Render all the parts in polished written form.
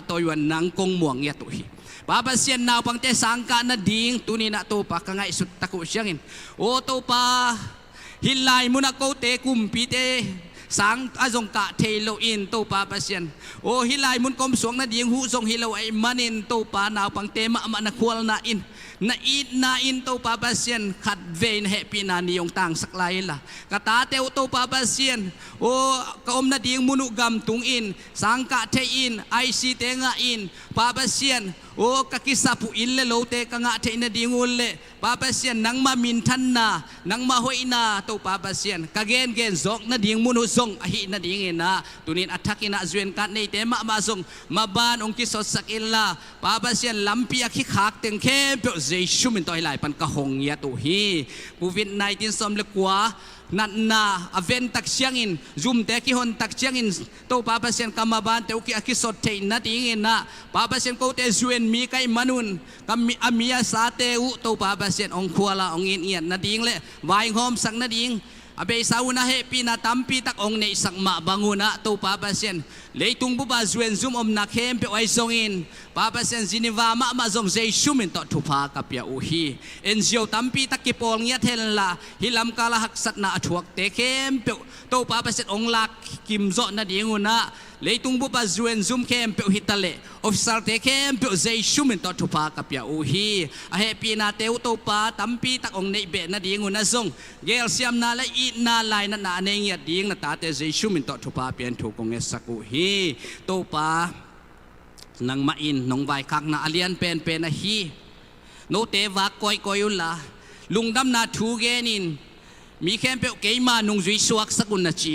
to yuan nang kong muang ya to hi papa sian naw pang te sangka na ding tuni na to pa ka nga isut tako siyangin o to pa hilay mo na ko te kumpi te sang azong ka telo in to papa sian o hilay mun kom suang na ding hu song hilaw ay manin to pa naw pang tema ama na kwal na in to papa sian khat vein happy na niyong tang saklay la katate to papa sian o kaom na ding munu gam tung in sang ka te in ay si te nga in papa sian o kakisapu ille lo te ka nga te na ding ulle papa sian nang mamintan na nang mahoy na to papa sian kagen gen zok na ding munu zong ahi na ding na tunin ataki na zuen kat nei te ma zong maban ong kisot sakilla papa sian lampi akhi khak teng khem pe jesu min toy lai pan ka hong ya tu hi covid-19 som le kwa nat na aven tak siangin zoom te ki hon tak siangin to papa sian kamaban te uki akisot te na ding na papa sian ko te zuen mi kai manun kami amia sa te u to papa sian ong kuala ong in na ding le vai hom sang na ding abe sauna happy na tampi tak ong ne isak ma banguna to papa sian leitung bu ba zuen zoom om na khem pe wai songin papa sian Geneva ma zong zai shumin to thupa kapya uhi NGO tampi tak ki pol ngia thel la hilam kala haksat na athuak te khem pe to papa sian ong lak kim zo na dinguna leitung bu ba zuen zoom khem pe hitale officer te khem pe zai shumin to thupa kapya uhi a happy na te to pa tampi tak ong nei be na dinguna zong gel siam na la i na lai na na ne ngia ding na ta te zai shumin to thupa pian thu kong esaku hi to pa nang main nong vai kak na alian pen na hi no te va koi la lungdam na thu genin mi khem pe ke ma nong zui suak sakun na chi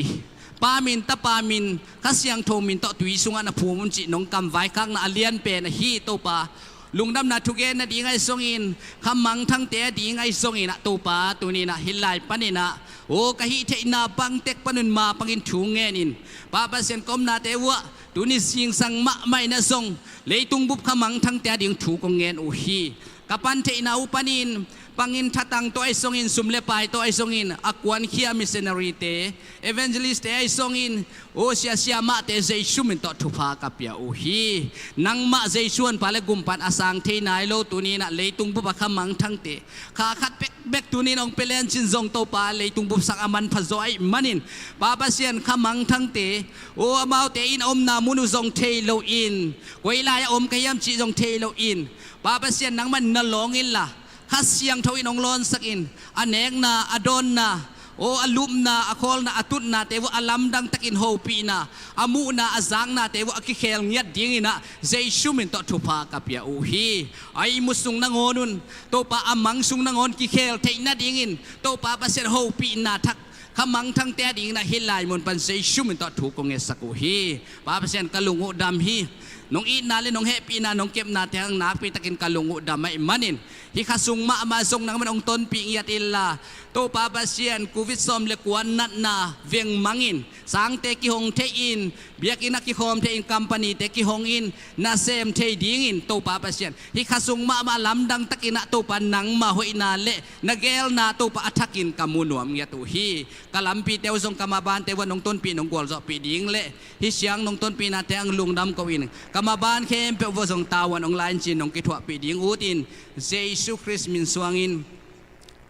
pamin ta pamin kasyang thomin to tui sunga na phumun chi nong kam vai kak na alian pen na hi to pa lungdam na thu gen na di ngai songin khamang thang te di ngai songin na to pa tuni na hilai panina o kahi te na bang tek panun ma pangin thu ngenin papa sen kom na te wa tuni sing sang ma mai na song leitung bup khamang thang te ding thu ko ngen u hi kapan te na upanin pangin thatang to ay songin sumle pai to ay songin akwan khia missionary te evangelist te ay songin o sia ma te zai shumin to thupa kapya u hi nang ma zai suan pale gumpan asang the nai lo tuni na leitung bup khamang thang te kha khat bek tuni nong pelen chin zong to pa leitung bup sak aman phazoi manin papa sian khamang thang te o amau te in om na munu zong the lo in koi la ya om kayam chi zong the lo in papa sian nang man na long in la hasyang thawi nong lon sakin anek na adon na o alum na akol na atut na tewo alam dang takin hopi na amu na azang na tewo akikhel ngiat ding ina zai shumin to thupa kapya uhi ai musung na ngonun to pa amang sung na ngon ki khel theina dingin to pa pasen hopi na thak khamang thang te ding na hilai mon pan zai shumin to thu kong esaku hi pa pasen kalungu dam hi nong i na le nong happy na nong kem na te ang na pi takin kalungu dam mai manin hi khasung ma amazong nang man ong ton pi ngiat illa to papa sian covid som le kwan nat na veng mangin sang te ki hong te in biak ina ki hom te in company te ki hong in na sem te ding in to papa sian hi khasung ma lam dang takina to pa nang ma hoi na le na gel na to pa athakin kamunuam ngia tu hi kalampi te zong kamaban te wanong ton pi nong gol zo pi ding le hi siang nong ton pi na te ang lungdam ko in kamaban khem pe wo zong tawan ong lain chin nong ki thwa pi ding utin jesu christ min suangin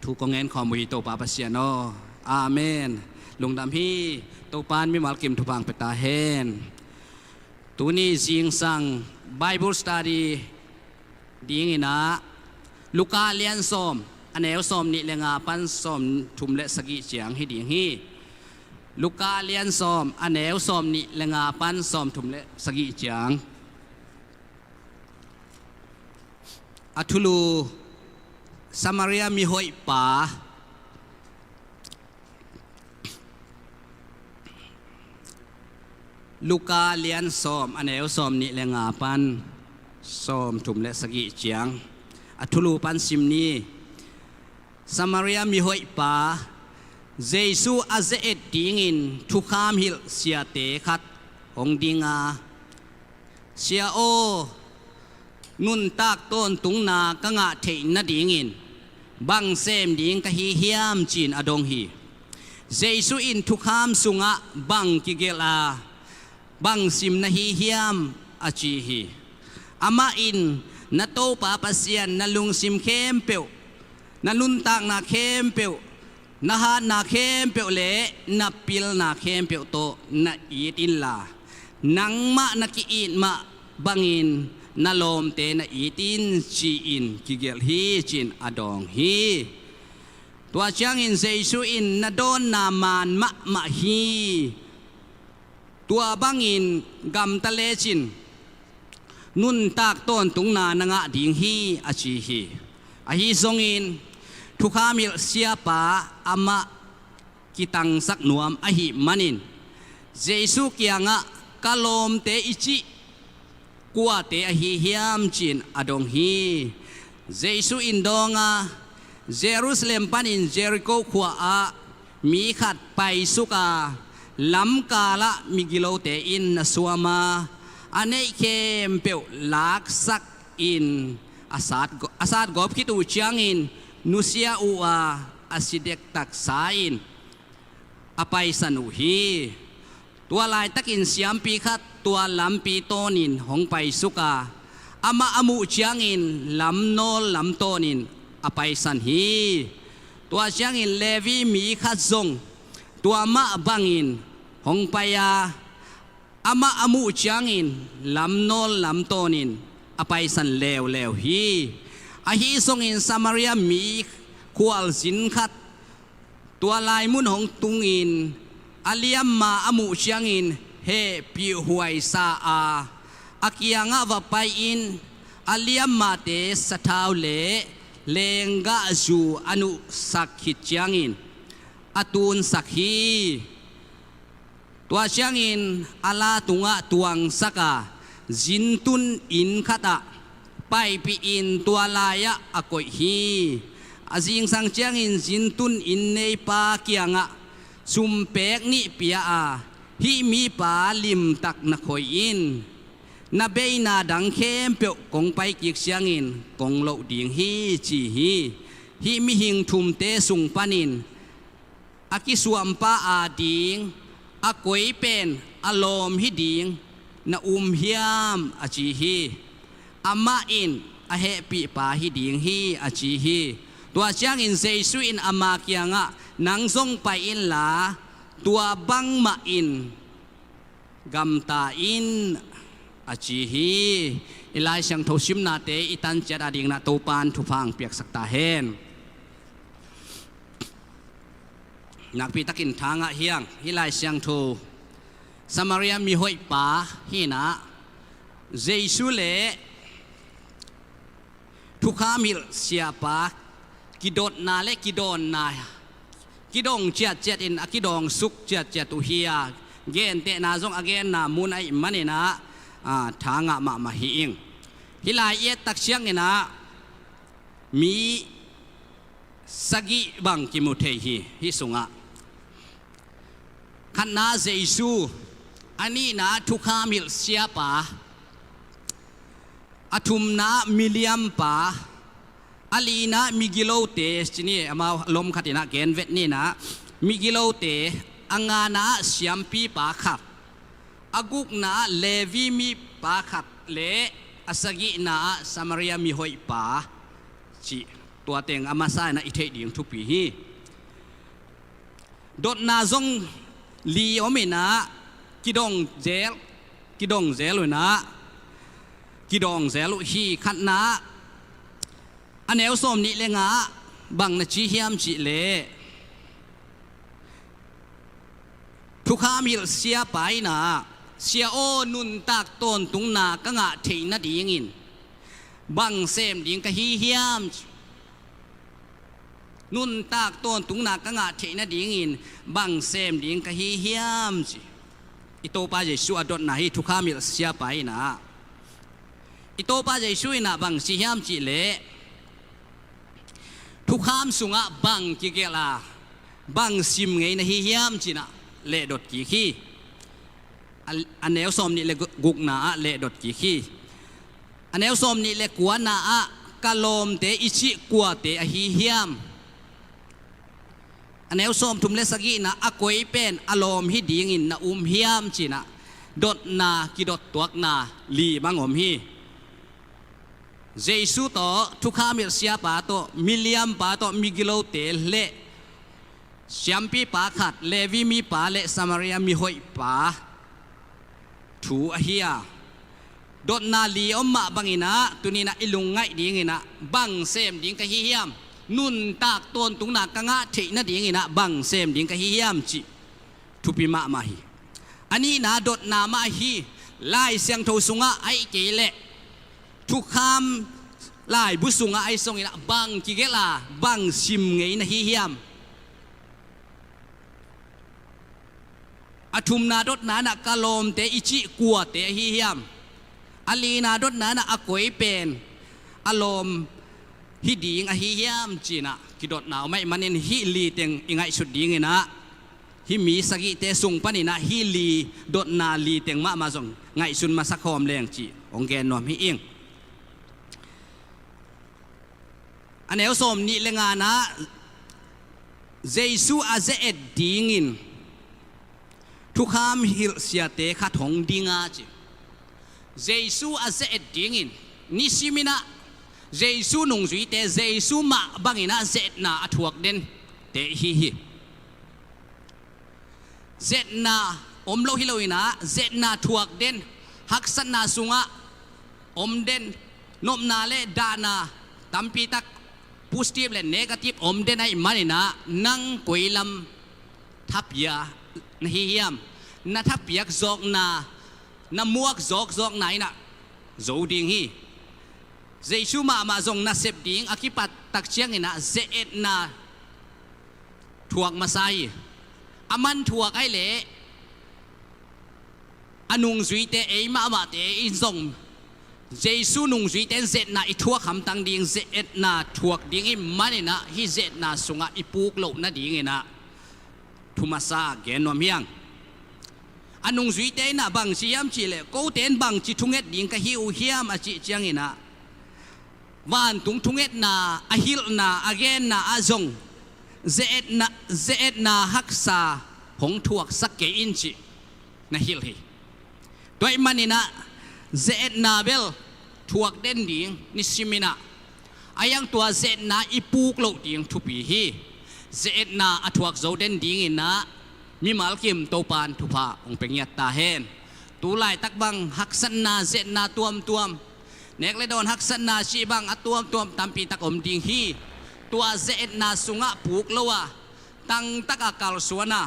thu ko ngen khom wi to papa sian no amen lungdam hi to pan mi mal kim thu bang pe ta hen tu ni jing sang bible study ding ina luka lian som anel som ni lenga pan som thum le sagi chiang hi ding hi luka lian som anel som ni lenga pan som thum le sagi chiang athulu Samaria mi hoi pa Luka lian som anel som ni lenga pan som thum le sagi chiang athulu pan sim ni Samaria mi hoi pa Jesu azeet dingin thukham hil sia te khat hong dinga sia o nun tak ton tung na ka nga the na dingin bang sem ding ka hi hiam chin adong hi Jesu in thukham sunga bang ki gela bang sim na hi hiam อาจีฮีอามาอินนาโตปาปัสยันนาลุงซิมเข้มเปียวนาลุนตักนาเข้มเปียวนาฮานาเข้มเปียวเละนาปิลนาเข้มเปียวโตนาอีตินลานังมะนากีอินมาบังอินนาลมเตนาอีตินจีอินกิเกลฮีจินอดองฮีตัวเชียงอินเซซูอินนาโดนนามานมะฮีตัวบังอินกัมตะเลจินนุนตากต้นตุงนานงะดิงฮีอาชีฮีอาฮีทรงอินทุกขามิลเสียปาอามะกิตังสักนวมอาฮีมันินเจสุกียงะกะลมเตอิจิกัวเตอาฮีเฮียมจินอดงฮีเจสุอินดองะเยรูซาเล็มปันินเจริโกขวามีขัดไปสุกาลำกาละมิกิโลเตอินนสวมาอันนี้เข้มเปียวลักสักอินอาซาดกอบคิดอุจังอินนุเซียอูอาอาสิเดกตักสาอินอภัยสนุฮีตัวลายตักอินเสียมปีขัดตัวลำปีโตนินหงไปสุกาอามาอมุจังอินลำโนลลำโตนินอภัยสันฮีตัวจังอินเลวีมีขัดซงตัวมาบังอินหงไปยาอามาอมุจังอินลำโนลลำโตนินอภัยสันเลวฮีอาฮีทรงอินสมารียมีขวลสินขัดตัวลายมุนหงตุงอินอาเลียมมาอมุจังอินเฮปิหวยซาอากียงะวะไปอินอาเลียมมาเตสทาวเลเลงกะจูอนุสักขิจังอินอตูนสักฮีตัวเชียงอินอาลาตุงะตวงสักาจินตุนอินขัดไปปีอินตัวลายะอกอยฮีอาจิงสังเชียงอินจินตุนอินในปาเกียงะซุมเปกนิเปียอาฮิมีปาลิมตักนักคอยอินนาเบยนาดังเข้มเปียวกงไปกิกเชียงอินกงโลดิงฮีจีฮีฮิมีหิงทุมเตสุงปานินอากิสวมปาอาดิงอากวยเป็นอารมณ์ฮิดิงนาเฮียมอาจีฮีอามาอินอาเฮปีปาฮิดิงฮีอาจีฮีตัวเชียงอินเซซุอินอามาเกียงะนังซงไปอินลาตัวบังมาอินกัมตาอินอาจีฮีอิไลช่างทชิมนาเตอิตันเจดาดิงนาตูปานทุพังเปียกสักตาเฮนนักพิทักษ์ทางเฮียงฮิไลเซียงทูสมารียมีหอยป่าฮินะเจสุเลทุกขามิลเสียป่ากิดดนาเลกิดอนนากิดงเจ็ดอินกิดงสุกเจ็ดตุเฮียเกนเตนาซงอเกนนามุนไอมันนี่นะทางมาฮิอิงฮิไลเอตักเชียงนี่นะมีสกิบังกิมุเทฮีฮิสุงะขันนาเจซูอันนี้นะทุกขามิลเสียป่าอทุมนะมิเลียมป่าอาลีนะมิกิโลเตสนี่มาลมขัดนะเกนเวทนี่นะมิกิโลเตอังานะเสียมปีป่าขัดอากุกนะเลวีมีป่าขัดเลอสกินะสมารียมีหอยป่าจีตัวเต็งอามาไซนะอิเทดิงทุกปีฮีดดนาซงลีอมินะกิดงเจลเลยนะกิดงเจลฮีขัดนะอันเอวสมนิเลงะบังนะจีเฮียมจีเลทุกขามิลเสียไปนะเสียโอนุนตักต้นตุงนากังะเทนดีงินบังเซมดิงกะฮีเฮียมนุนตักต้นตุงนากังะเทนดีงินบังเซมดิงกะฮีเฮียมอิโตปาเจสุอดดนะฮีทุกขามิลเสียไปนะอิโตปาเจสุนะบังซีเฮียมจีเลทุกขามสุงะบังกิเกลาบังซิมไงนะฮิยามจินะเลดดกิขีอันเนวสมนี่เลกุกนาเลดดกิขีอันเนวสมนี่เลกัวนาอะกะลมเตอิชิกัวเตอฮิยามอันเนวสมทุมเลสกีนะอะกวยเป็นอารมณ์ฮิดิงินนะฮิยามจินะ ดดนากิดดตัวนาลีบังอมฮีเจสุโตทุกขามิเสียปาโตมิเลียมปาโตมิกิโลเตเลเชียมปีปาขัดเลวีมีปาเลสมารียมีหอยปาถูอเฮียดดนาลีอมมาบังอินะตุนีนะอิลุงไงดีงินะบังเซมดิงกะฮิเฮียมนุนตากต้นตุงนากะงะเทนะดีงินะบังเซมดิงกะฮิเฮียมจิทุปิมามาฮีอันนี้นะดดนามาฮีไล่เสียงโทสุงะไอเกเลทุกคำไล่บุสุงะไอทรงอินะบังกิเกลาบังซิมไงนะฮิเฮียมอทุมนาดดนานะกะลมเตอิจิกัวเตฮิเฮียมอลีนาดดนานะอกวยเป็นอารมณ์ฮิดีงอฮิเฮียมจีนะกิดดนาวไม่มันเองฮิลีเต็งอิงไอสุดดีงนะฮิมีสกิเตสุงปนินะฮิลีดดนาลีเต็งมาส่งไงสุนมาสักคอมแรงจีองแกนนอมฮิเองอันเอวสมนิเลงานะเจสุอาเจเอ็ดดีงินทุกคำฮิลเสียเตขัดหงดีงาจีเจสุอาเจเอ็ดดีงินนิสิมินะเจสุนงจุยเตเจสุมาบังอินะเจนาอถวกเด่นเตฮิฮิเจนาอมโลฮิโลอินะเจนาถวกเด่นฮักษนาสุงะอมเด่นนมนาเลดานาตัมปีตักพูสตีฟและเนกาทีฟอมเด่นไอมันอินะนังกุยลำทับยาฮิเฮียมนาทับยักจอกนาน้ำมวกจอกไหนนะโจดิงฮีเจชูมาจงนาเสพดิงอากิปัตตักเชียงนะเจเอ็ดนาถวกมาใส่อามันถวกไอเล่อนุงจุยเตเอมาเตอินจงเจชูนุงจุยเตเจนาอิถวกคำตังดิงเจเอ็ดนาถวกดิงอิมันนะฮิเจนาสุงะอิปุกโลนาดิงนะทุมาซาเกนวมเฮียงอันนงจุยเตนะบังชียมชีเลกูเตนบังชีทุงเอ็ดดิงกะฮิวเฮียมอาจิจังอินะวันทุงเอ็ดนาอฮิลนาอเกนนาอาจงเจเอ็ดนาฮักษาหงถวกสักเกอินจินะฮิลฮีตัวมันนี่นะเจเอ็ดนาเบลถวกเด่นดิงนิสิมินะอายังตัวเจเอ็ดนาอิปุกโลดิงทุปีฮีเจเอ็ดนาอถวกโจเด่นดิงอินะมีมาลกิมโตปานทุพาองเป็นยัตตาเฮนตูไลตักบังฮักษนาเจเอ็ดนาตัวมเนกเลดอนฮักษนาชีบังอตัวมตามปีตะกอมดิงฮีตัวเจเอ็ดนาสุงะผูกเลวะตั้งตะกะกาลสวนา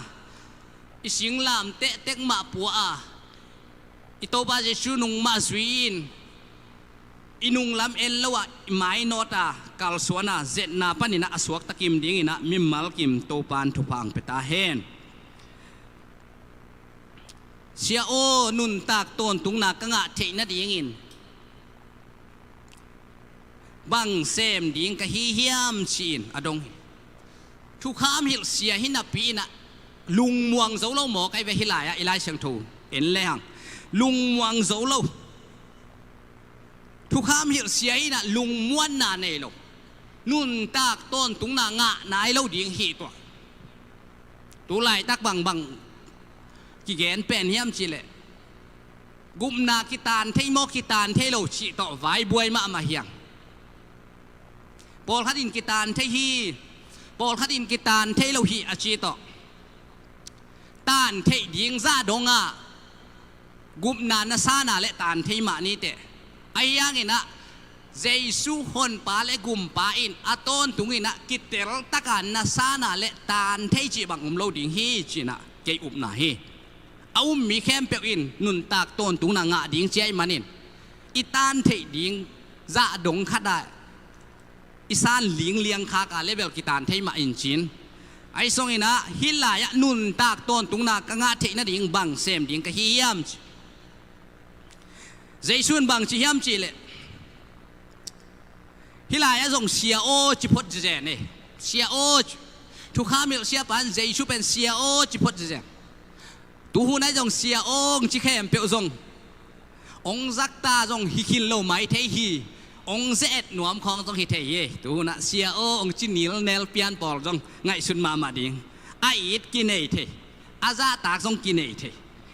อิสิงลามเตะมาปัวอิโตบาเจชูนุงมาสวีนอินุงลามเอลเลวะไม้โนตากาลสวนาเจนาปนินะอสวกตะกิมดิงอินะมิมาลกิมโตปานทุพังเปตาเฮนเสียโอนุนตากต้นตุงนากะงะเทนะดิงอินบังเซมดิงกะฮิเฮียมชีนอดงทุกขามฮิลเสียหินาปีนะลุงมวงโจโลหมอไกเวฮิลายอิลายเชียงทูเอ็นเลยฮังลุงมวงโจโลทุกขามฮิลเสียหินะลุงม้วนนาเนโลนุนตากต้นตุงนางะนายเล่าดิงฮีตัวตุไลตักบังกิเกนเป็นเฮียมชีเลกุมนากิตานเทโมกิตานเทโลชีต่อไว้บวยมาเฮียงปอลขัดินกิตานเทฮีปอลขัดินกิตานเทโลฮีอาชีโตตานเทยิงซาดงะกุมนานาซานาเลตานเทมานี่เตไอ้ยังไงนะเจสุฮอนปาเลกุมปาอินอาต้นตุงอินะกิเตลตะกันนาซานาเลตานเทจิบังโลดิงฮีจีนะเกยอุบนาฮีเอามีแคมเปอินนุนตากต้นตุงนางะดิงเจมานินอีตานเทดิงซาดงขัดได้อิสานลิงเลียงคากาเลเวลกิตานเทมาอินจินไอซงอินะฮิลายะนุนตากต้นตุงนากะงะเทนะดิงบังเซมดิงกะฮิยามเจสุนบังจิยามจิเลฮิลายะซงเสียโอจิพดเจเนเสียโอทุกข้ามีเสียปันเจสุเป็นเสียโอจิพดเจตูหูนายซงเสียโอจิแคมเปียวซงองซักตาซงฮิคินโลไมเทฮีองเซตหนวมของต้องฮิเทยตูนะเสียโอองจินิลเนลเปียนปอลจงไงสุนมาดิงไออิดกินเอเทอาซาตากจงกินเอเท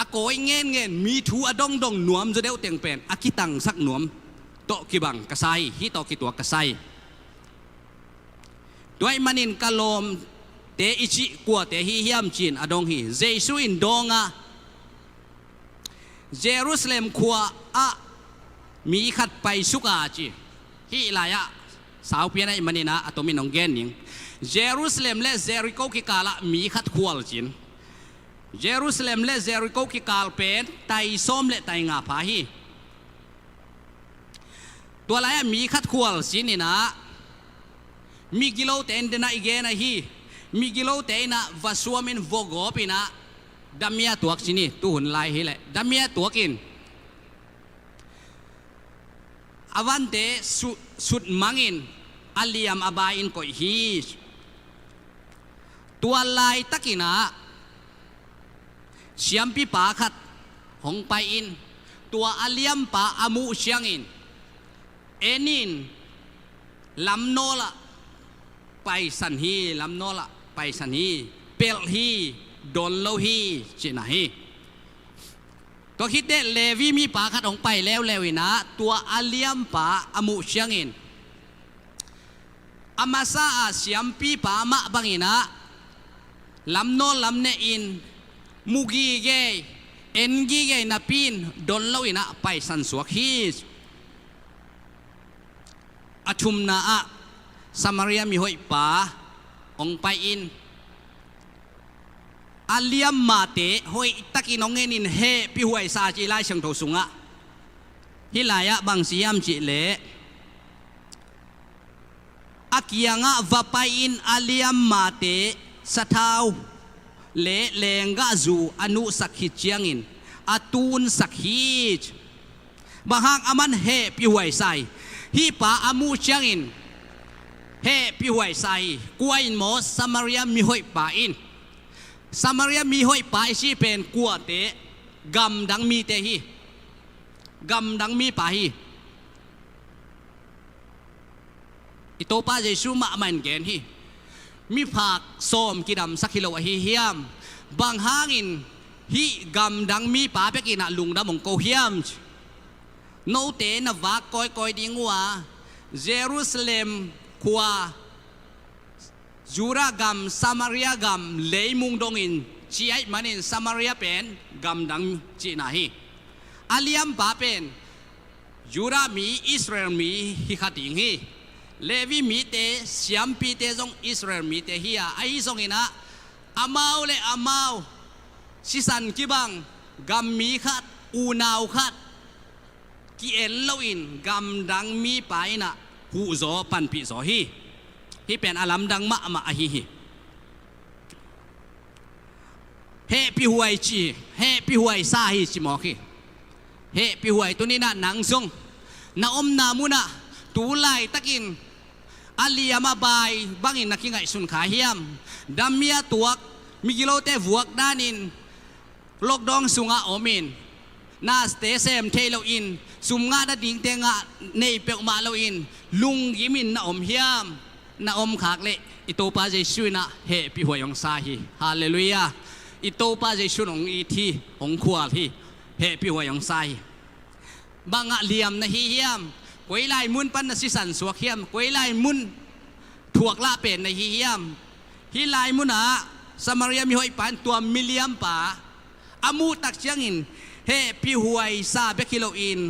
อะโกยเงินเงินมีทูอดงดงหนวมจะเดียวเตียงเป็นอากิตังสักหนวมโตกิบังกระไซฮิโตกิตัวกระไซด้วยมันินกะลมเตอิจิกัวเตฮิฮิมจีนอดงฮีเจสุอินดงะเยรูซาเล็มขัวอะมีขัดไปสุกาจีฮิลายะสาวเปียนไอมันินะอะตมินองเกนนิงเยรูซาเล็มและเจริโกกิกาละมีขัดขวลจีนเยรูซาเล็มและเจริโกกิกาลเป็นไตส้มและไตงาพาฮีตัวอะไรมีขัดขวลจีนนี่นะมีกิโลเตนเดน่าอีกนะฮีมีกิโลเตนะวาสวามินวกอปินะดัมเมียตัวจีนี่ตุนไลฮีเลยดัมเมียตัวกินอวันเตสุดมังอินอัลลียมอบายอินก็ฮีตัวลายตะกินะเชียมปีปาขัดหงไปอินตัวอัลลียมปาอามูเชียงอินเอนินลำโนละไปสันฮีลำโนละไปสันฮีเปลฮีดอนโลฮีจีนะฮีตัวคิดเดเลวีมีปาขัดของไปแล้วนะตัวอาเลียมปาอามุเชียงอินอามาซาเสียมปีปามะบังอินะลำโนลำเนอินมุกีเกเอ็นกีเกนับปินดอนโลอินะไปสันสวกฮีอาชุมนาอะสมารียมีหอยปาองไปอินอาเลียมมาเตหอยตะกินองเงินเฮพิหวยซาจิไลเชิงโถสุงะฮิลายะบางสียามจิเลอากิยังะวะไปอินอาเลียมมาเตสะเทาเลเลงกะจูอนุสักฮิจยังอินอาตูนสักฮิจบางหางอามันเฮพิหวยไซฮิปาอามูเชียงอินเฮพิหวยไซกวยอินโมสมารียมีหอยปาอินสมารียมีหอยปาอิชีเป็นกัวเตกำดังมีเตฮีกำดังมีปาฮีอิโตปาเจสุมามันเกนฮีมีผักส้มกิดำสักกิโลฮีเฮียมบางหางอินฮีกำดังมีปาเปกินะลุงดำมงโกเฮียมโนเตนวากอยดิงว่าเยรูซาเล็มขัวจูรากัมสมารียกัมเลยมุงดงอินชีไอมันอินสมารียเป็นกัมดังจีนาฮีอาลียมปาเป็นจูรามีอิสราเอลมีฮิขัดยิงฮีเลวีมีเตเสียมปีเตจงอิสราเอลมีเตฮีไอซงอินะอามาเลอามาสิสันกิบังกัมมีขัดอูนาวขัดกิเอลโลอินกัมดังมีไปนะหูโซปันปีโซฮีที่เป็นอาลัมดังมะมาฮีเฮพิหวยจีเฮพิหวยซาฮีจิมอคีเฮพิหวยตัวนี้นะหนังซงนาอมนามุนะตูไลตะกินอาลียามาบายบางอินนักยังไงสุนขาเฮียมดัมเมียตัวมีกิโลเตวกด้านินโลกดองสุงะอมินนาสเตเซมเทโลอินสุงะดดิ่งเตงะในเปกมาโลอินลุงยิมินนาอมเฮียมนาอมขากเละอิโตปาเจสุนะเฮพิหวยองซาฮีฮาเลลูยาอิโตปาเจสุนองอีทีองขวาที่เฮพิหวยองซาฮีบางะเลียมนะฮีเฮียมกวยไลมุนปันนสิสันสวกเฮียมกวยไลมุนถูกละเป็นในฮีเฮียมฮีไลมุนะสมารียมีหอยปันตัวมิเลียมป่าอามูตักเชียงอินเฮพิหวยซาเบกิโลอิน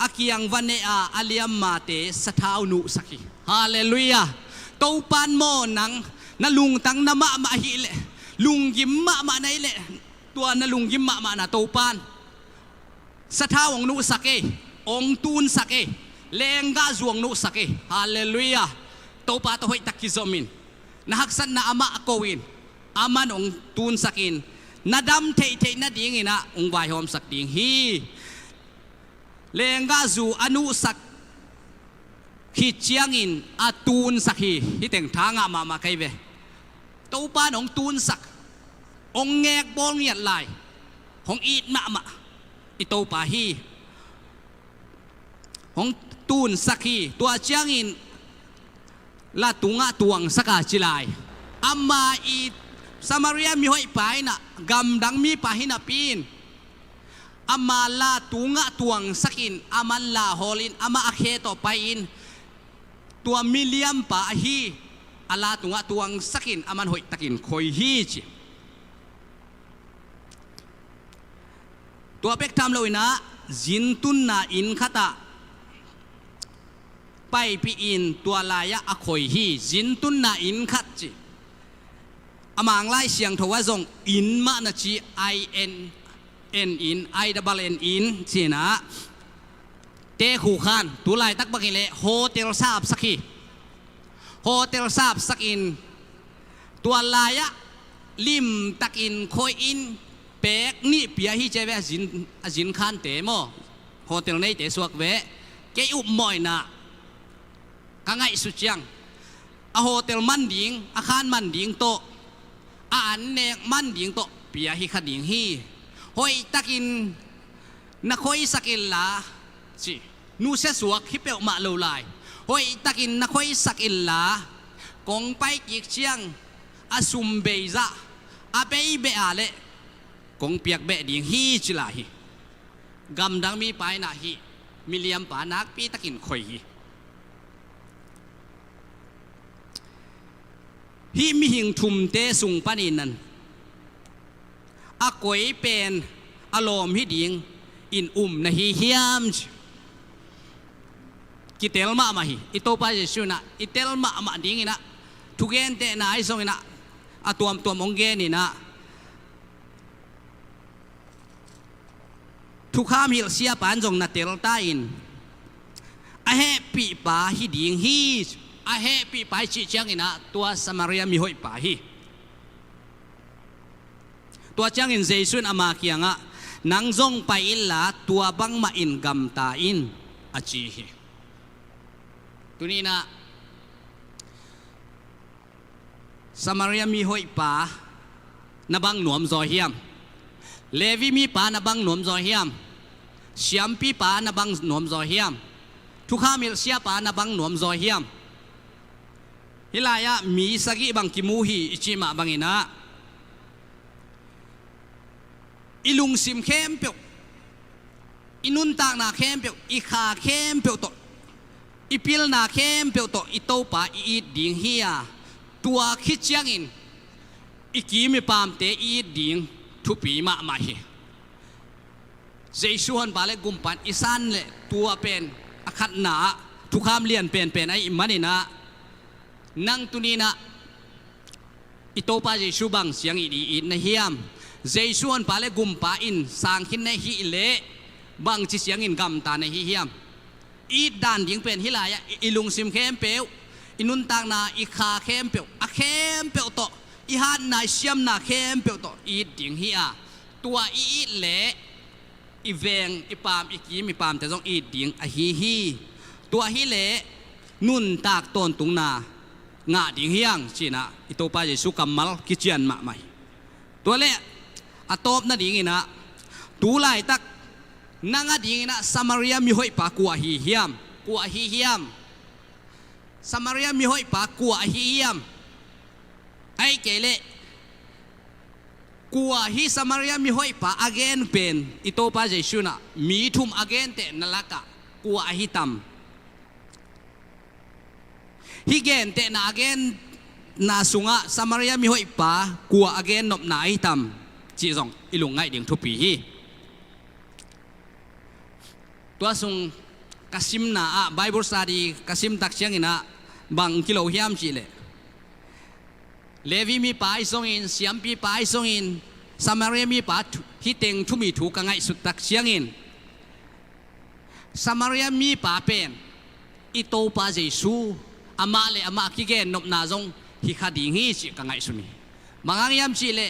อากิยังวันเนอาอาเลียมมาเตสะเท้านุสักีฮาเลลูยาโตปันโมนังนลุงตังนามะมาฮิเลลุงยิมมะมาในเลตัวนลุงยิมมะมานะโตปันสะเท้าองนุสักเอองตูนสักเอเลงกาจวงนุสักเอฮาเลลูยาโตปาโตหอยตักกิซอมินนะฮักสันนะอามาโกวินอามันองตูนสักินนาดำเทเทนาดิ่งอินะองวายหอมสักดิ่งฮีเลงกาจูอนุสักขีเชียงอินอาตูนสักฮีที่แต่งทางอามาใครเวโตปานองตูนสักองแงกบอลเงียดลายของอีดมาอิโตปาฮีของตูนสักฮีตัวเชียงอินละตุงะตวงสักาจิลายอามาอีสมารียมีหอยไปนะกำดังมีปาหินาปีน อามาลาตุงะตวงสักินอามันลาฮอลินอามาอาเคต่อไปอินตัวมิเลียมปะฮีอาลาตุงะตวงสักินอามันหอยตะกินคอยฮีจิตัวเป็กทำเลยนะจินตุนนาอินขตะไปปีอินตัวลายะอคอยฮีจินตุนนาอินขัดจิอามางไล่เสียงทว่าทรงอินมานะจีไอเอ็นเอ็นอินไอดับเบิลเอ็นอินจีนะเตะขู่ขันตัวลายตักบักอิเลโฮเทลซาบสักฮีโฮเทลซาบสักอินตัวลายะลิมตักอินคอยอินเป็กนี่เปียฮีเจเวจินขันเตะโมโฮเทลในเตะสวกเวเกยอุบมอยนะกังไงสุดจังอโฮเทลมันดิ่งอาคารมันดิ่งโตอันเนกมันดิ่งโตเปียฮีขดิ่งฮีหอยตะกินนักหอยสักินละสินูเสสวกฮิเปอมาโลไลหอยตะกินนักหอยสักินละกงไปกิกเชียงอาซุมเบยซะอาเปย์เบอาเลกงเปียกเบดิ่งฮีจิลาฮีกำดังมีไปนะฮีมิเลียมปานักปีตะกินคอยฮีฮีมีหิงทุมเตสุงปานินนันอากวยเป็นอารมณ์ฮิดิงอินนะฮิเฮียมกิเตลมาฮีอิโตปาเจสุนะอิเตลมาดิ่งนะทุกเกนเตนะไอซงนะอะตัวมงเกนี่นะทุกข้ามฮิลเซียปานจงนะเตลตาอินอะเฮปีปาฮิดิงฮีอะเฮปีปาชิจังอินะตัวสมารียมีหอยปาฮีตัวจังอินเจสุนอามาเกียงะนังจงไปอิลลาตัวบังมาอินกัมตาอินอาจีฮีตัวนี้นะสมารียมีหอยปานบังหนวมจอเฮียมเลวีมีปานบังหนวมจอเฮียมเชียมปีปานบังหนวมจอเฮียมทุกข้ามิลเซียปานบังหนวมจอเฮียมฮิลายะมีสกิบังกิมูฮีอิจิมาบังอินะอิลุงซิมเข้มเปียวอินุนตากนาเข้มเปียวอิขาเข้มเปียวโตอิพิลนาเข้มเปียวโตอิโตปาอีดิ่งเฮียตัวคิดเชียงอินอิกีมีปามเตอีดิ่งทุปีมาเฮเจสุฮันบาเลกุมปันอิสันเลตัวเป็นอคัดนาทุกคำเลียนเป็นไอ้มันนี่นะนั่งตุนีนะอิโตปาเจสุบังเสียงอีนะเฮียมเจสุฮันบาเลกุมปาอินสางขินในฮิเลบังจิเสียงอินกำตาในฮิเฮียมอีดานยิงเป็นฮิลายะอิลุงซิมเข้มเปียวอินุนตางนาอิคาเข้มเปียวอะเข้มเปียวโตอีฮันนายเชียมนาเข้มเปียวโตอีดิ่งเฮียตัวอีเละอีเวงอีปามอีกีมีปามแต่ต้องอีดิ่งอะฮีตัวฮิเละนุนตากต้นตุงนางาดิ่งเฮียงจีนะอิโตปาเจสุกัมมัลกิเจียนมาใหม่ตัวเละอะตบนาดิ่งนะตูไลตักนางดิ่งนะสมารียมีหอยปากัวฮีเฮียมสมารียมีหอยปากัวฮีเฮียมไอ้เกเลกัวฮีสมารียมีหอยปาอเกนเป็นอิโตปาเจสุนะมีทุมอเกนเตนลักะกัวฮีตัมฮิเกนเตนอเกนนาสุงะสมารียมีหอยปากัวอเกนนบนาฮีตัมจีซองอิลุงไงเดียงทุปีฮีตัวสุงกสิมนาไบเบิลสตาดีกสิมตักเชียงอินะบังกิโลเฮียมจีเลเลวีมีป่าอิสงอินเสียมปีป่าอิสงอินสมารีมีป่าฮิเต็งทุมีถูกกังไงสุดตักเชียงอินสมารีมีป่าเป็นอิโตปาเจสูอามาเลอามาคิเกนนบนาจงฮิคาดิงฮิจิกังไงสุนีมังยามจีเล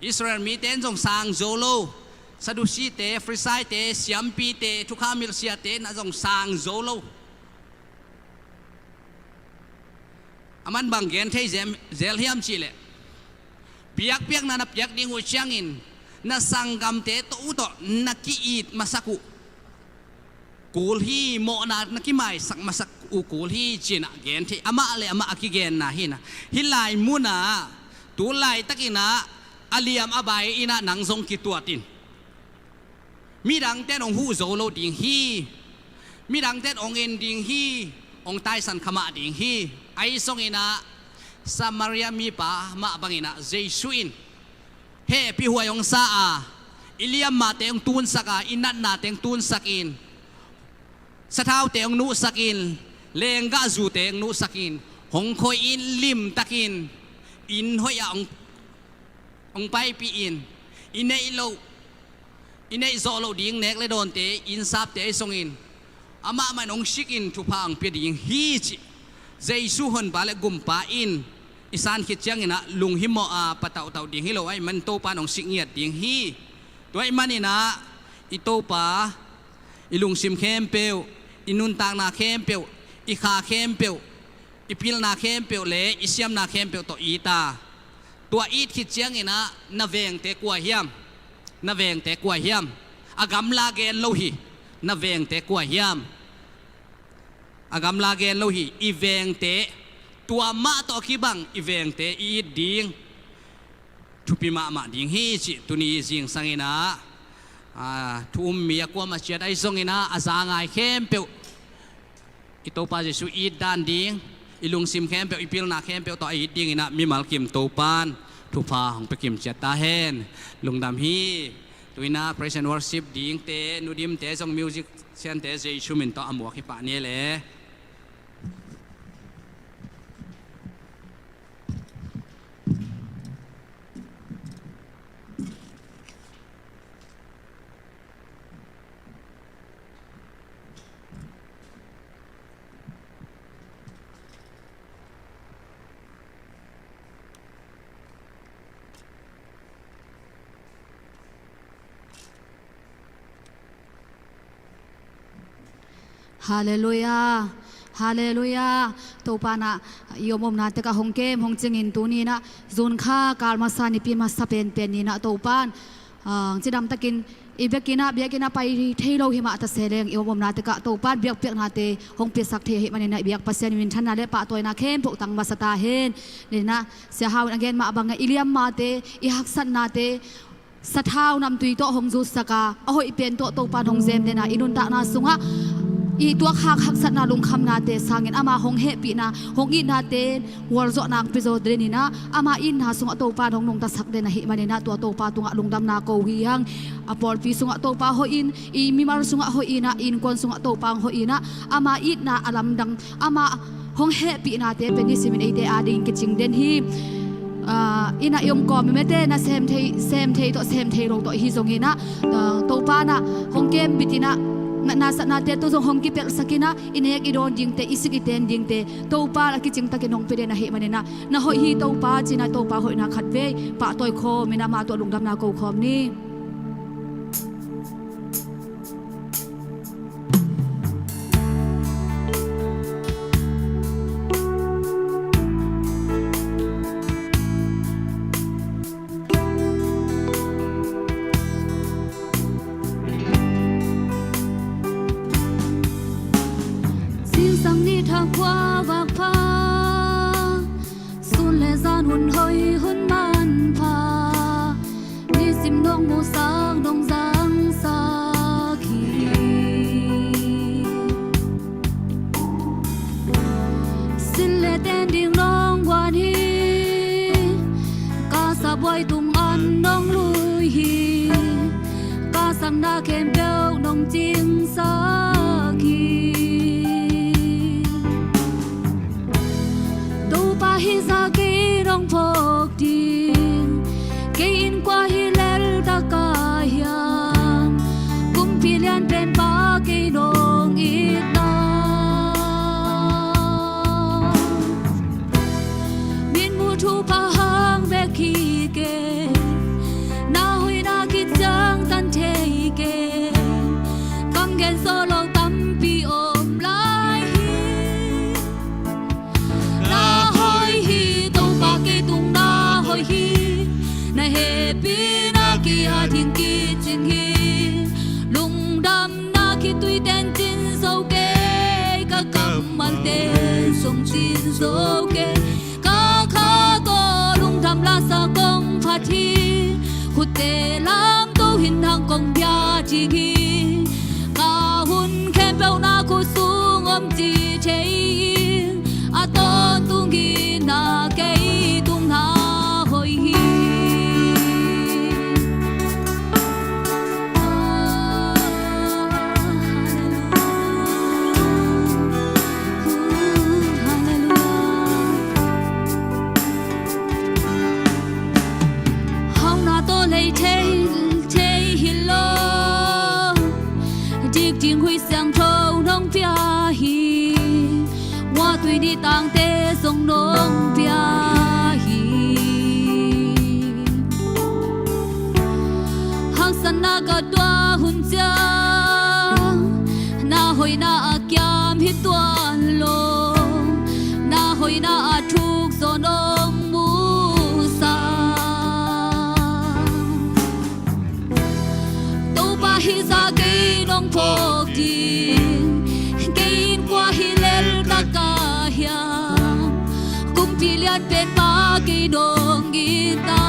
อิสราเอลมีเต็นจงสร้างโจโลสะดุสีเตฟริไซเตเสียมปีเตทุกข้ามิลเซียเตน่าจงสร้างโจโลอามันบางเกนเทเซลเฮียมชีเลเปียกนั่นเปียกดิ่งหัวเชียงอินน่าสังกำเตโตอุโตนักกีอีดมาสักุกูลฮีโมนานักกีไม่สักมาสักกูลฮีจีน่ะเกนเทอามาเลอามาคิเกนนะฮินะฮิไลมุนาตูไลตะกินะ อาเลียมอบายอินะหนังทรงกิตัวตินมีดังเต้นองหูโซโลดิงฮีมีดังเต้นองเอ็นดิงฮีองไตสันขมาดิงฮีไอทรงอินะสมารียมีปะมาบังอินะเจสุอินเฮพี่หัวยองซาอาอิเลียมมาเตงตูนสักอินัดนาเตงตูนสักอินสะเท้าเตงนูสักอินเลงกะจูเตงนูสักอินหงคอยอินลิมตักอินอินหอยองไปปีอินเนยโลอินเนยโซโลดิ่งเน็กเลยโดนเตอินซับเตส่งอินอามามันองชิกอินทุพังเปียดิ่งฮีจิเจสุฮันบาเลกุมปาอินอิสานคิดจังอินะลุงหิมอาปะเต่าดิ่งฮิโลไอมันโตปานองชิกเงียดดิ่งฮีตัวไอมันนี่นะอิโตปาอิลุงซิมเข้มเปียวอินุนตางนาเข้มเปียวอิขาเข้มเปียวอิพิลนาเข้มเปียวเลอิเซียมนาเข้มเปียวตัวอีตาตัวอีดคิดเชียงนะนาเวงเตกัวเฮียมนาเวงเตกัวเฮียมอากำลาเกนโลหินาเวงเตกัวเฮียมอากำลาเกนโลหิอีเวงเตตัวมาตัวขี้บังอีเวงเตอีดดิ่งทุพิมาดิ่งฮีจิตุนีจิงสังเงนะทุ่มเมียกัวมาเชียดไอซงเงนะอาซางไอเข้มเปียวอิโตปาเจสุอีดด้านดิ่งอิลุงซิมเข้มเปียวอิพิลนาเข้มเปียวต่ออีดดิ่งนะมีมัลกิมโตปานทุพาของไปกิมเจตาเฮนลุงดำฮีตุยนา praise and worship ดิ่งเตนูดิมเตซองมิวสิกเซนเตเจชูมินต่ออมัวขิปะเนี่ยเลยฮาเลลูยาฮาเลลูยาตัวปานะยมอมนาเตกะฮงเกมฮงจิงอินตูนีนะซุนข้าการมาสานิปีมาสเปนเป็นนี่นะตัวปานจิดำตะกินอีเบกินะเบียกินะไปเทโลหิมะตะเสเลงยมอมนาเตกะตัวปานเบียกเปียกนาเตฮงเปียสักเทหิมันนี่นะเบียกปัสเซนวินชันนาเลปะตัวนาเข้มพวกตังมาสตาเฮนนี่นะเสียหาวอังเกนมาบังอิเลียมมาเตอีฮักสันนาเตสะเท้านำตุยโตฮงจูสกาโอ้ยเป็นโตตัวปานฮงเซมเดนะอินุนตะนาสุงะอีตัวข้างหักสัตนาลุงคำนาเตสางินอามาหงเฮปีนาหงอินนาเตวอลโจนางปิโซเดนินะอามาอินนาสุงอโตปาหงนงตัสักเดนะหิมันนะตัวโตปาตุงะลุงดำนาโกฮียังอปอลปีสุงอโตปาโฮอินอีมิมารุสุงอโฮอินะอินกอนสุงอโตปาโฮอินะอามาอินนาอลัมดังอามาหงเฮปีนาเตเป็นนิสิมินเอเตอาดิงกิจิงเดนฮีอินะยมกอมเมเตนะเซมเทโตเซมเทโรโตฮิซงเฮนะโตปานะหงเกมบิตินะnasa nate tu zong hong ki pel sakina inek idon dingte isik iten dingte to pa la ki ching ta ke nong pede na he manena na hoi hi to pa china to pa hoi na khat ve pa toy kho mena ma to lungdam na ko khom ni qua vạc pha xuân lệ gian hồn hơi hơn man pha đi sim đông mù sáng đông giang xa khi xin lệ tên điên nong quan hi ca sa boy tung an nong lui hi ca sang na kem beo nong ching sa khi hi za ke rong phok ding ke in qua hi lel ta ka hiam kum pi lian pen pa ke dong it na min mu thu pa hang ve ki ke na hui na ki chang tan the ke kang gen so lo tam pi om lai na he pi na ki ha thing ki chin hi lung dam na ki tui ten chin so ke ka kam man te song chin so ke ka kha to lung dam la sa kong pha thi tê lam tô hin hang kong bia chi hi ka hun khem beo na khu sung om chi chei a ton tung gi na kei tung na hoi hi chính huy sang thâu nông phía hi hoa tùy đi tang tê sông nông phía hi hang san na ka tua hun cha na hoi na kiam hi tuan lo na hoi na thuk so nông mu sa tô ba hi za ke nông phô lian pen pa ki dong gita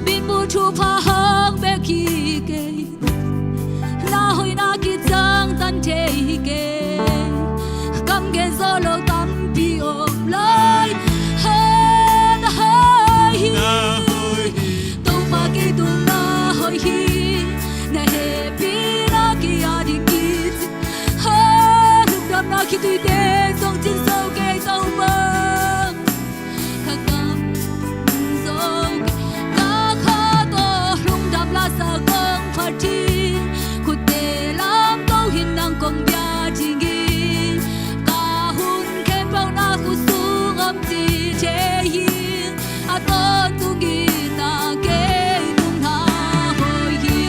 bin mu thu pha hang be ki ke na hoi na ki chang tan the ke kam ge zo lo tam pi om lai han hai to pa ki tu na hoi hi na he pi na ki a di ki na khi tùy đê dòng trên sâu cây sâu mơ khắc cầm dòng ta khá to rung đạp la sa gông phát chi khu tê lam câu hin năng công bia chi nghi ta hun khem bao na khu xuống âm chi chế hin a to tu nghi na kê tung na hồi hi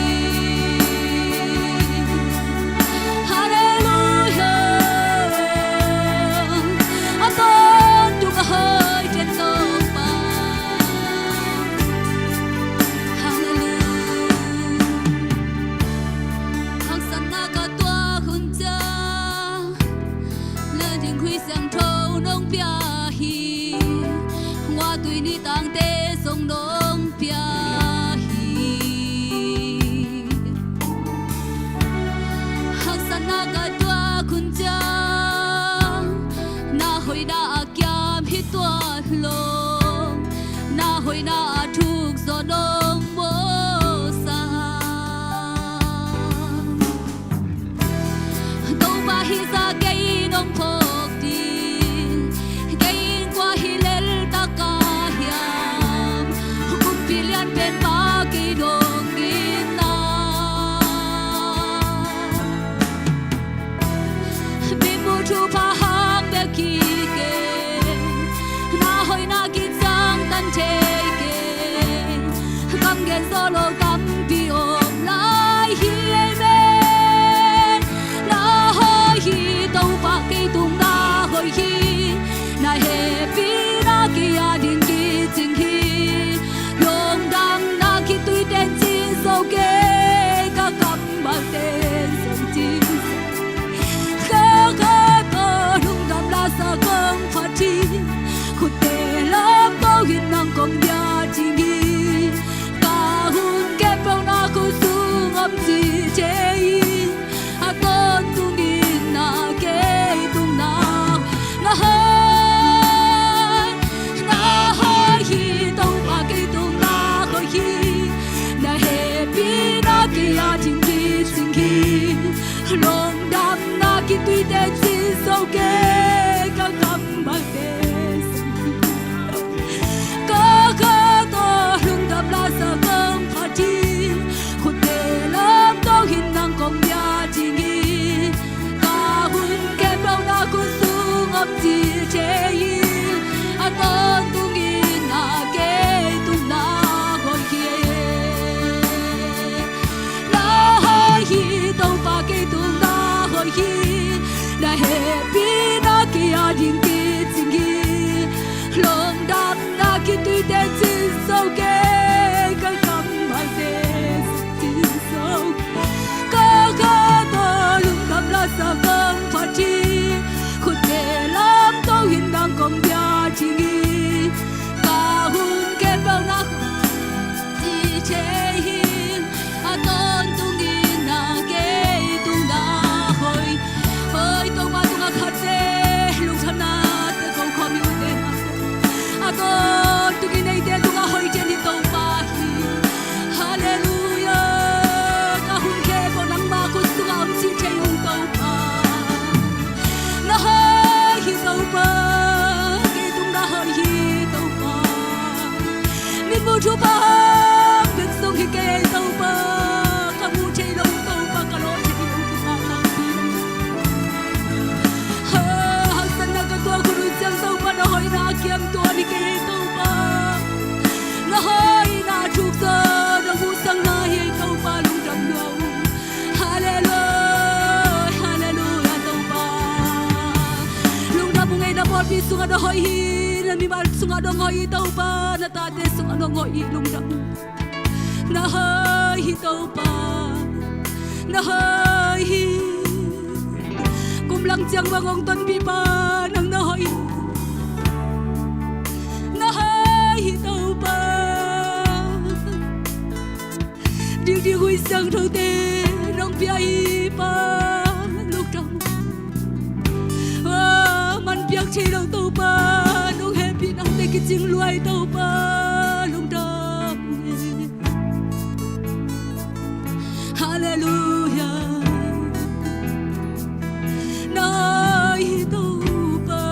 tùy ni tang tê sông nông pia hi hang san na ga tua kun cha na hoi na kiam hi tua lo na hoi na thuk zo nông mo sa to ba hi za kei nông phok tin kei qua hi lel ta ka pen pa ki dong gita bin mu thu pha hang be ki ke na hoi na ki chang tan che ke kam gen zo lo kam pi om lai hi men na hoi hi to pa ki tung na hoi hi na he pi na ki a din ki ching hi tùy tên chi sâu kê các cặp bạc tên sông chi khá khá có rung đam la sa công phát chi khu tê lắm bao hin năng công bia chi nghi cả hun kép bao na khu xuống âm chi chế in a con tu nghi na kê tung na hai hi tàu ba kê tung na khơi hi kia chính kỳ sinh kỳ lòng đam na khi tuy tên chi sâu kê các cặp bằng tên có khá to lung đam la sa công phát chi khu tê lắm to hin năng công bia chi nghi ta hun kém đâu na khu xuống âm chi chế in a con tu nghi na kê tung na hồi kia hi tàu pa ke tung na hoi hi na he pi na ki a ding ki pi sunga do hoi na mi mal sunga do ngoi tau pa na ta te sunga do ngoi lung dam na hai tau pa na hai kum lang chang bangong ton pi pa nang na hoi na hai tau pa điều điều hui sang thâu tê nong pi ai pa lúc trong man piak che đâu tàu pa nong happy nong te ki ching luai tàu pa lúc trong hallelujah nai tàu pa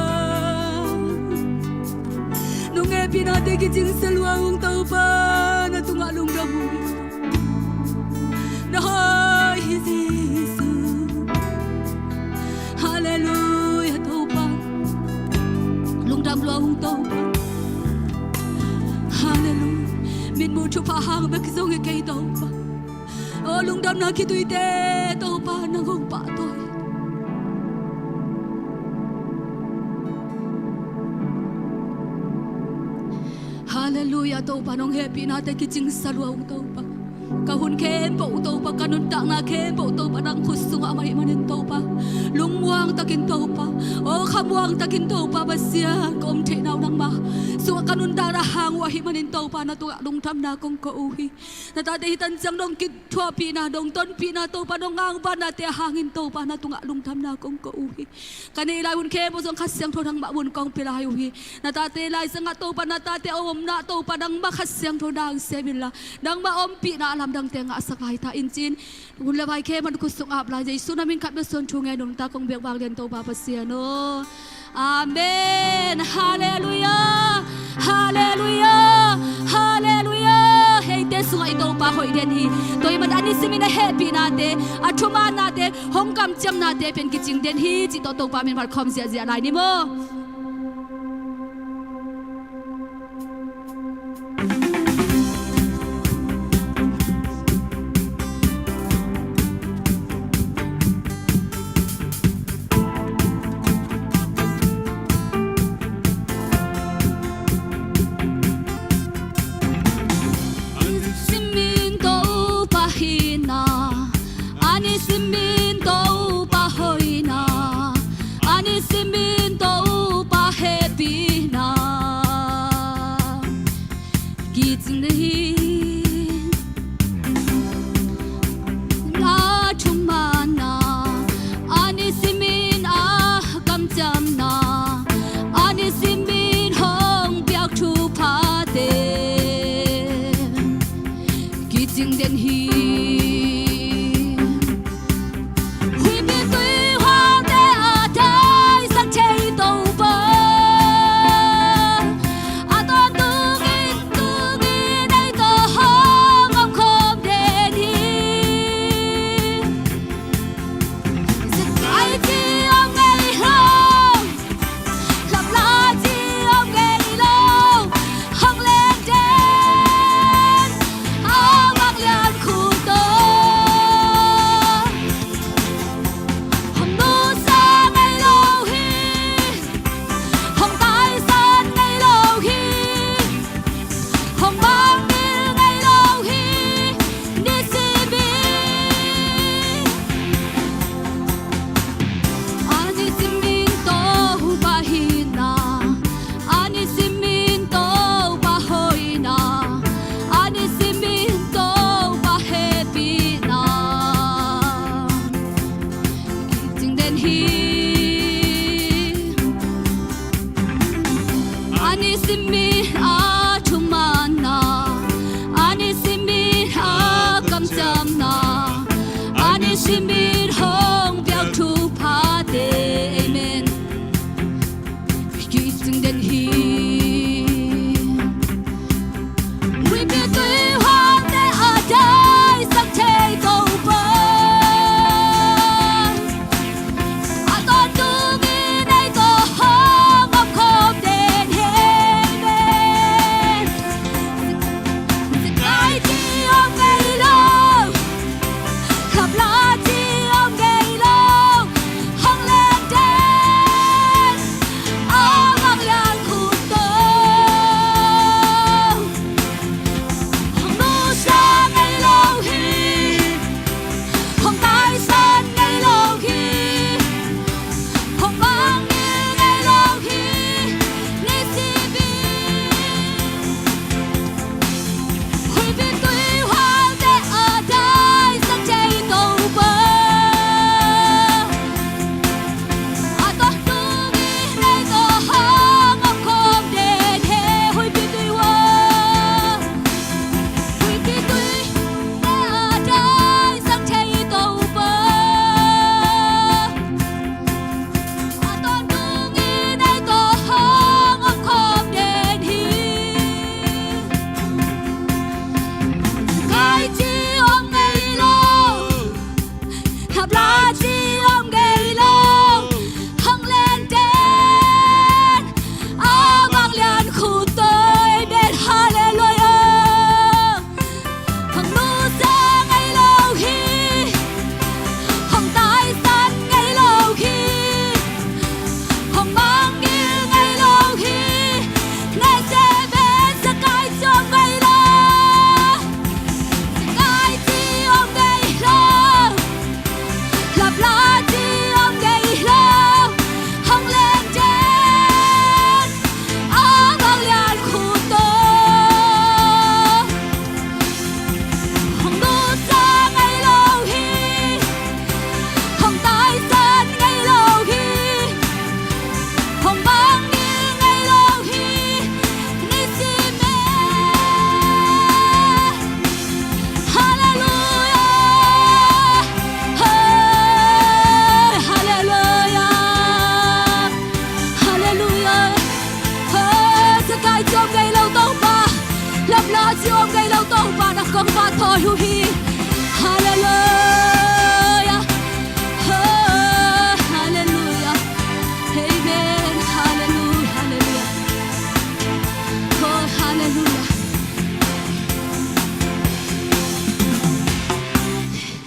nong happy na te ki ching saluang tàu pa na tunga lung trong Nai Giêsu Hallelujah tàu pa lung đam loang tàu pa Hallelujah min mu chu pa hang ba kizong e kai tàu pa o lung đam na ki tui te tàu pa na gong pa toi Hallelujah tàu pa nong happy na te ki ching saluang tàu pa kahun ken po to pa kanun ta nga ken po to pa nang khusung amay manin to pa lungwang takin to pa o khamwang takin to pa basia kom the naw nang ma so kanun da ra hang wa hi manin to pa na to dong tham na kong ko uhi na ta de hitan jang dong kit thua pi na dong ton pi na to pa dong ngang pa na te hangin to pa na tunga lung tham na kong ko uhi kanai lai un ke bo jong khasyang tho thang ma bun kong pi lai uhi na ta te lai sanga to pa na ta te om na to pa dang ma khasyang tho dang sebilla dang ma om pi na lam dang te nga sakai ta in chin hun la vai ke man ku sung ap lai jai sunamin khat be son thu ngai dong ta kong bek bang len to pa pasia no amen hallelujah hallelujah hallelujah hey te sungai to pa hoi den hi toy man ani simina happy na te athuma na te hongkam cham na te pen ki ching den hi chi to pa min mar khom zia zia lai ni mo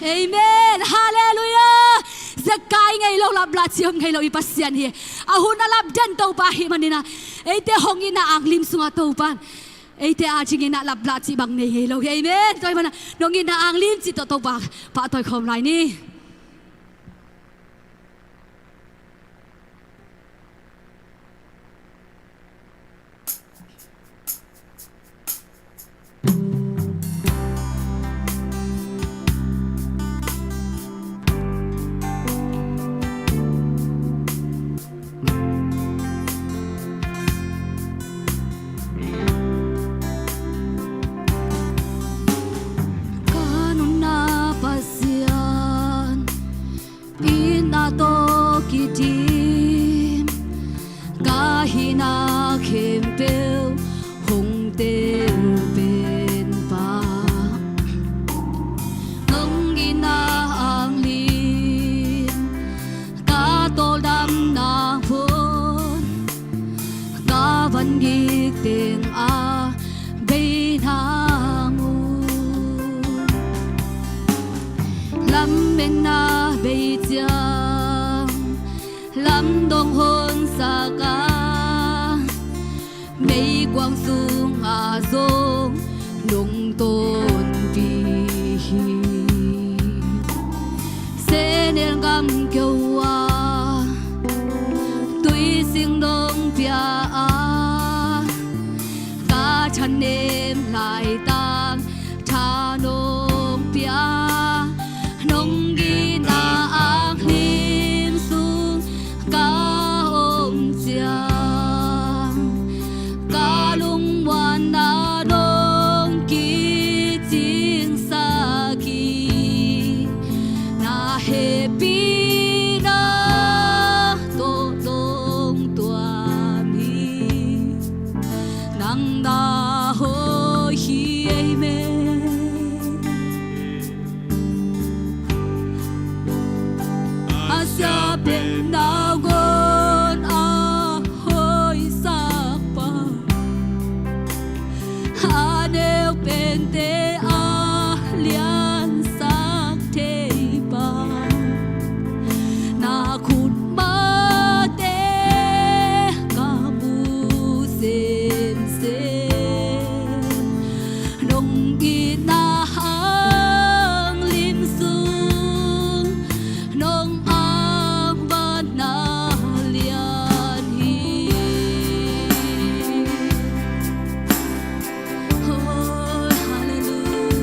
Amen Hallelujah Zakai ngai lo lab la chiam ngai lo ipasian hi ahuna lab dan to pa hi manina eite hongina anglim sunga to pan eite ajingina lab la chi bang nei lo amen toy mana nongina anglim chi to pa toy khom lai ni Lâm đông hôn xa ca mấy quang sung à dông nông tôn vì sẽ nên găm kêu à tuy sinh đông bia à ta chân em lại tăng cha nông bia nông ghi na ang lim sung ca ôm giang ca lung hoàn na đông kỳ chính sa kỳ na happy na to đông tua mi nang da ho hi amen Asya bên nào gon a hoi sắc pa Anel bên te a lian sắc te pa Na khut ma te ka bu sem sem Nong gi na hang lim sung nong ang ba na lian hi oh hallelujah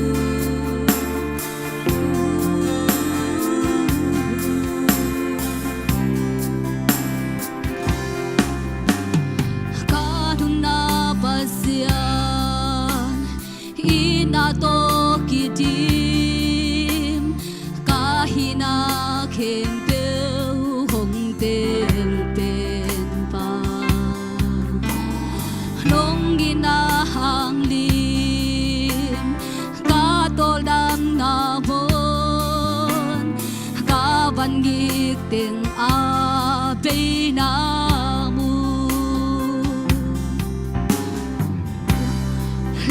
kanun na pasian ina to kitim kahina khem peu hong tel pen pa nong gina hang lim ka tol dam na bon ka van gik teng a pe na mu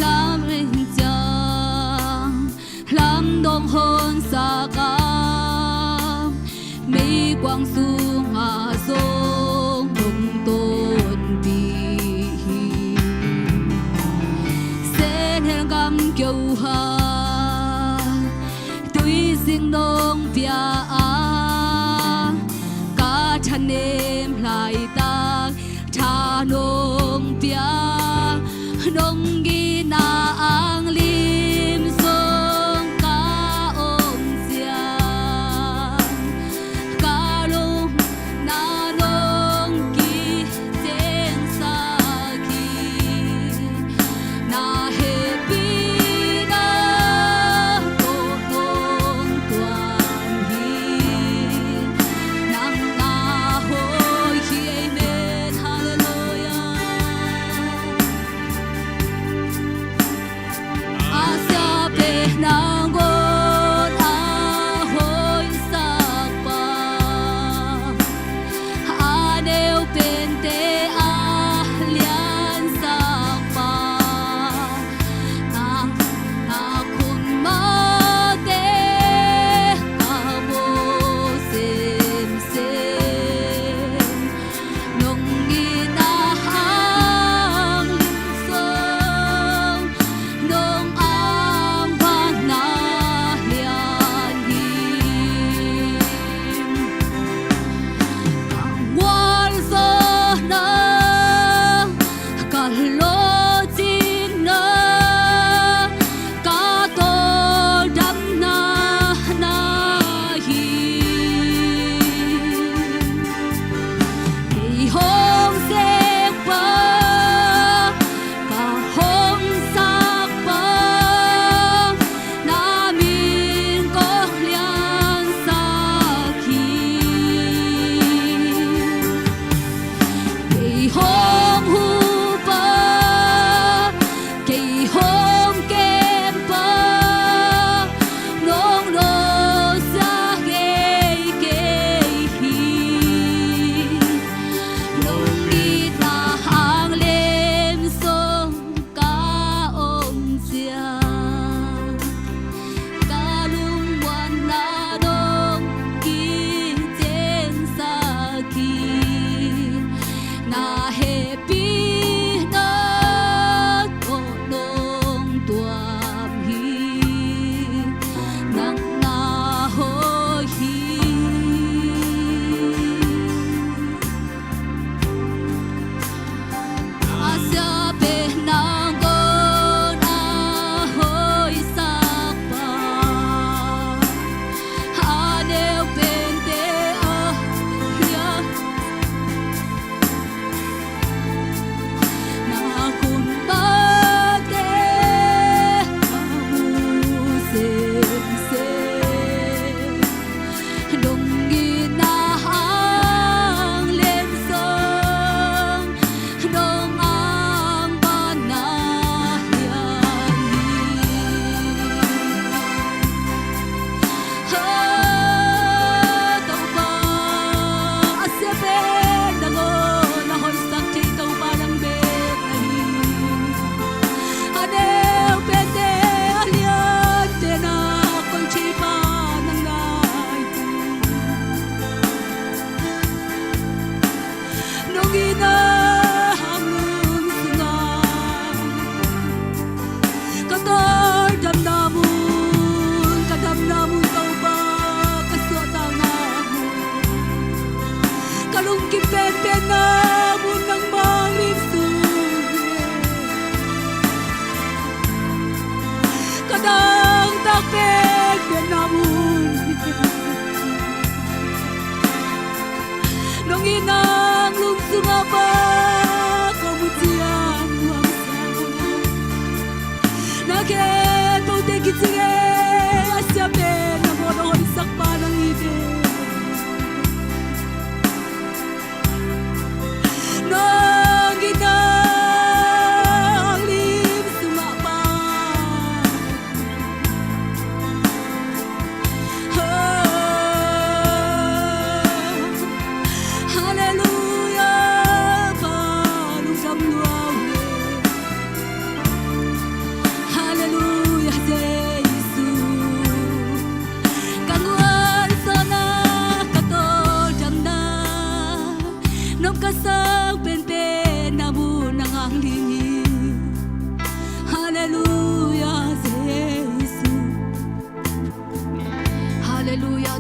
lam rin chang lam dong hon sa ka mấy quang sung hạ sông đông tôn bi sen hel gam kêu ha tuy sinh đông bia a cả chân em lại ta cha nông bia nông gi na ang lim sông ca ôm giang ca lung na nông ki sen sa ki na happy na to nông tuan hi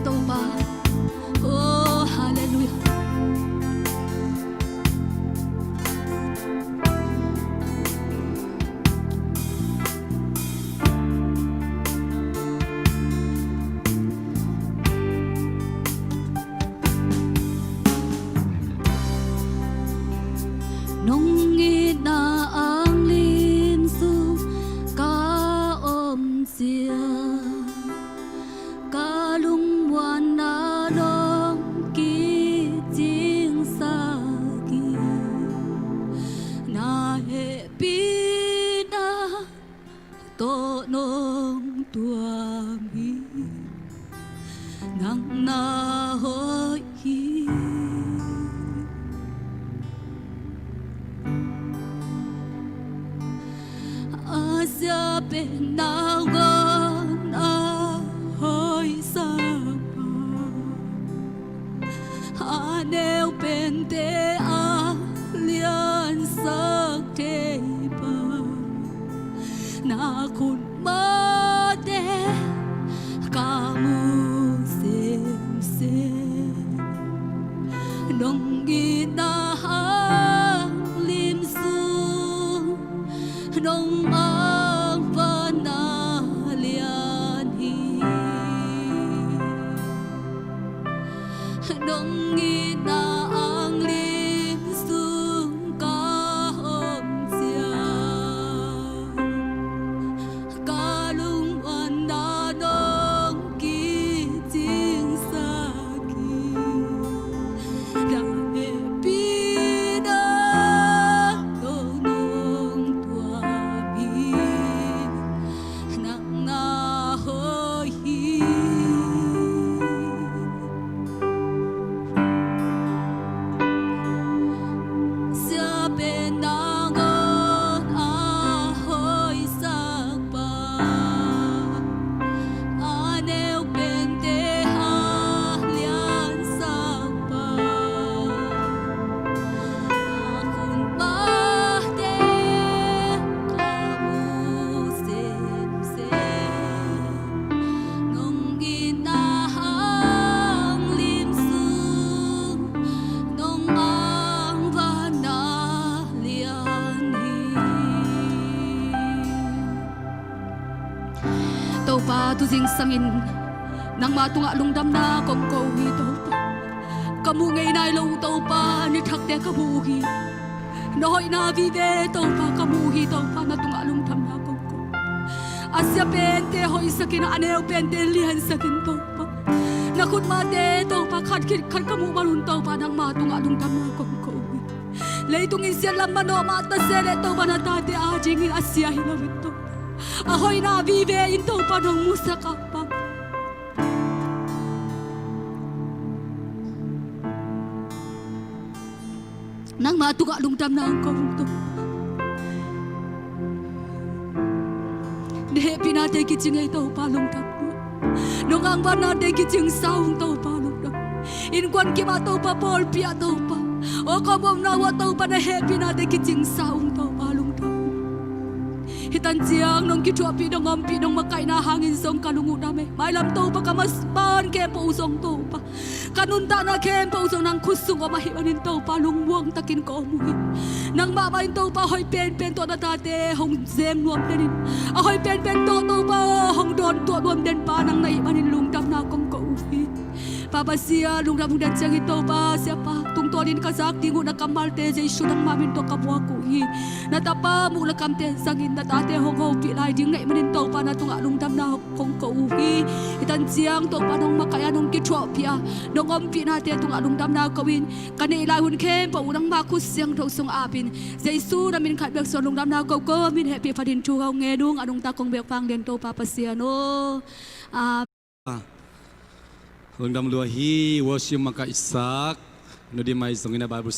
to pa. Oh, hallelujah. Nung ina ang limsu ka siya kalungwan na nong kijing sagi na hepi na to nong tuami nang nahoy Asya penawan ahoy sapa Aneu pente alian saktepa Na kun mate kamu sem Nong ginahang limsu Nong ang panalian Nong inaang limsung kahong siya kalungwan na nong kijing sakit dahil pinagtonong tuwabi ng nahoy Sa penangon ahoy sakpa Aneu pente halian sakpa Akun bahte kamu sem Nung ginahang limsung Nung ang Tau pa tu sing sangin nang matunga lungdam na kong kowi tau pa kamu ngay na ilaw tau pa ni thakte kabuhi nohoy na vive tau pa kamuhi tau pa na tunga lungdam na kong ko asya pente hoy sakin aneo pente lihan sakin tau pa nakut mate tau pa khat kamu balun tau pa nang matunga lungdam na kong kowi leitung isya lamano mata sele tau pa na tate ajingin asya hinawit tau ahoy na vive into panong musaka pa nang matuga lungdam na ang kong to dehe pinate kijing ay tau pa lungdam nung ang banade kijing saung tau pa lungdam inkwan kima tau pa polpia tau pa o kabom nawa tau pa na he pinate kijing saung tau pa lungdam Hitan siang nong kichuapi nong ampi nong makay na hangin song kalungo name. Mailam to pa kamasban kempo usong to pa. Kanunta na kempo usong nang kusong o mahiwanin to pa lungwang takin ko umuhi. Nang mamain to pa hoy pen to na tate hong zem nuam denin. Ahoy pen to pa hong don to nuam den pa nang naimanin lungdam na kong kauhi. Papa siya lungdam dan siyang ito pa siapa tungtonin kasak tingo na kamalte jay syudang mamin to kabwa kuhi. Natapa mula kamte sangin na tate hong ho pilay ding naimanin to pa na tunga lungdam na kong kauhi. Itan siyang to pa nung makaya nung kitropia nung ompi nate tunga lungdam na kawin. Kaniilahun kem pa unang makus siyang tosong apin. Jay su namin katbek so lungdam na kaw ko min happy pa din chuhaw ngedung anong takong bekpang den to papa siya no. Lungdam luahi worship maka Isak no di mai songina Bible